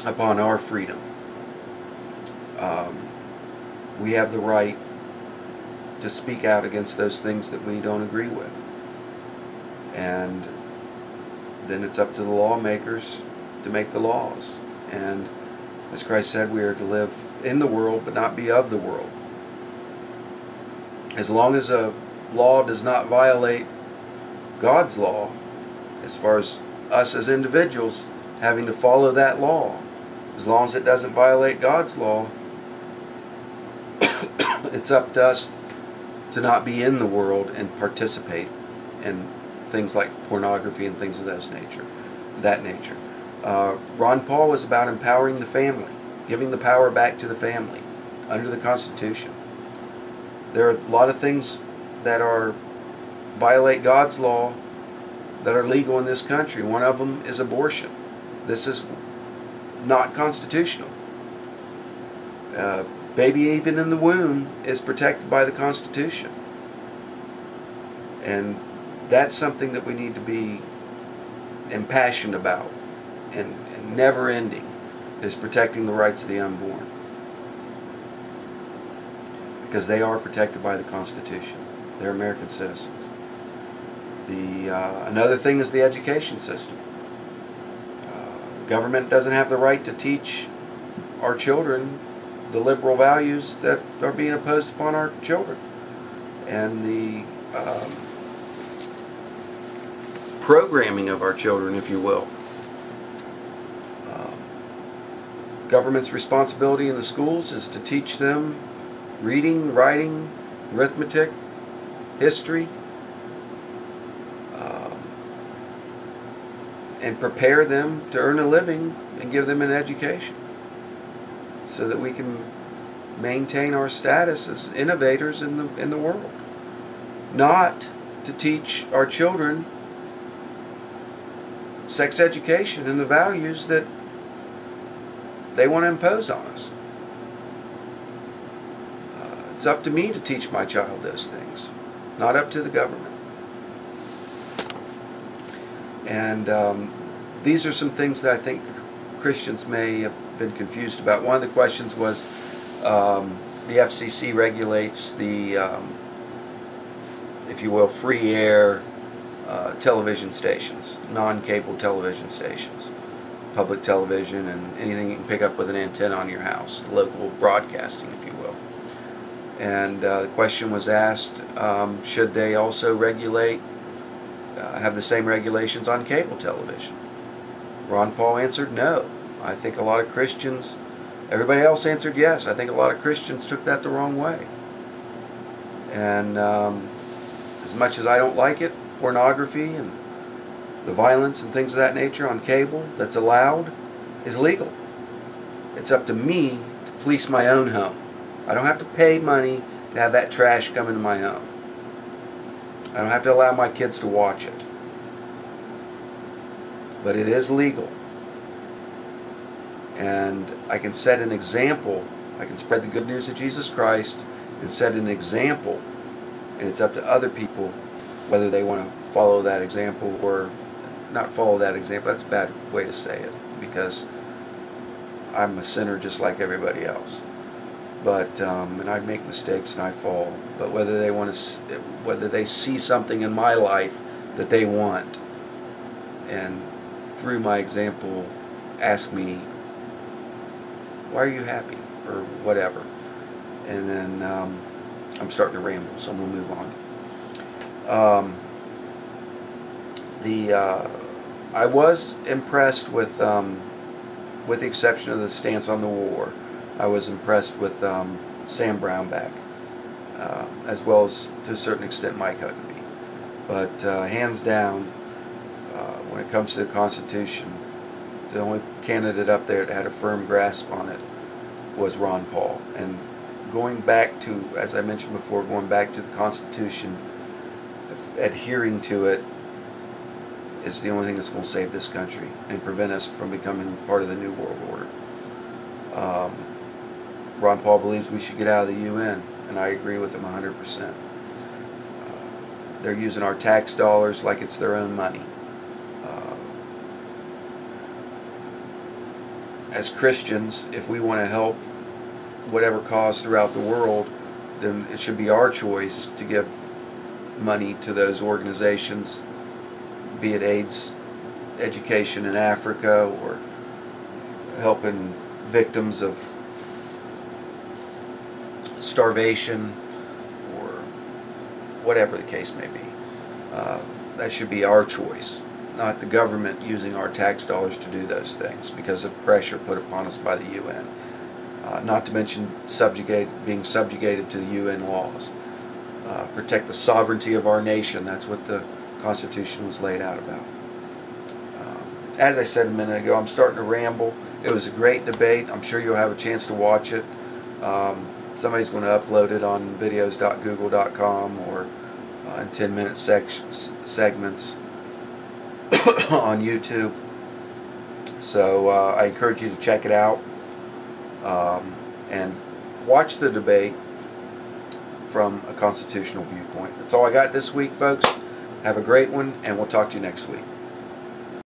upon our freedom. Um, we have the right to speak out against those things that we don't agree with. And then it's up to the lawmakers to make the laws. And as Christ said, we are to live in the world but not be of the world. As long as a law does not violate God's law, as far as us as individuals having to follow that law, as long as it doesn't violate God's law, it's up to us to not be in the world and participate in things like pornography and things of that nature. Ron Paul was about empowering the family, giving the power back to the family under the Constitution. There are a lot of things that violate God's law that are legal in this country. One of them is abortion. This is not constitutional. Baby even in the womb is protected by the Constitution. And that's something that we need to be impassioned about and never ending, is protecting the rights of the unborn. Because they are protected by the Constitution. They're American citizens. Another thing is the education system. Government doesn't have the right to teach our children the liberal values that are being imposed upon our children. And the programming of our children, if you will. Government's responsibility in the schools is to teach them reading, writing, arithmetic, history, and prepare them to earn a living and give them an education so that we can maintain our status as innovators in the world. Not to teach our children sex education and the values that they want to impose on us. It's up to me to teach my child those things, not up to the government. And these are some things that I think Christians may have been confused about. One of the questions was the FCC regulates the, if you will, free air television stations, non-cable television stations, public television, and anything you can pick up with an antenna on your house, local broadcasting, if you will. And the question was asked, should they also regulate, have the same regulations on cable television? Ron Paul answered no. I think a lot of Christians, everybody else answered yes. I think a lot of Christians took that the wrong way. And as much as I don't like it, pornography and the violence and things of that nature on cable that's allowed is legal. It's up to me to police my own home. I don't have to pay money to have that trash come into my home. I don't have to allow my kids to watch it. But it is legal. And I can set an example. I can spread the good news of Jesus Christ and set an example. And it's up to other people whether they want to follow that example or not follow that example. That's a bad way to say it, because I'm a sinner just like everybody else. But and I make mistakes and I fall. But whether they see something in my life that they want, and through my example ask me, why are you happy, or whatever, and then I'm starting to ramble, so I'm gonna move on. I was impressed with the exception of the stance on the war. I was impressed with Sam Brownback, as well as to a certain extent Mike Huckabee. But hands down, when it comes to the Constitution, the only candidate up there that had a firm grasp on it was Ron Paul. And going back to, as I mentioned before, going back to the Constitution, adhering to it is the only thing that's going to save this country and prevent us from becoming part of the New World Order. Ron Paul believes we should get out of the UN, and I agree with him 100%. They're using our tax dollars like it's their own money. as Christians, if we want to help whatever cause throughout the world, then it should be our choice to give money to those organizations, be it AIDS education in Africa or helping victims of starvation or whatever the case may be. That should be our choice, not the government using our tax dollars to do those things because of pressure put upon us by the UN. Not to mention being subjugated to the UN laws. Protect the sovereignty of our nation. That's what the Constitution was laid out about. As I said a minute ago, I'm starting to ramble. It was a great debate. I'm sure you'll have a chance to watch it. Somebody's going to upload it on videos.google.com or in 10-minute segments on YouTube. So I encourage you to check it out and watch the debate from a constitutional viewpoint. That's all I got this week, folks. Have a great one, and we'll talk to you next week.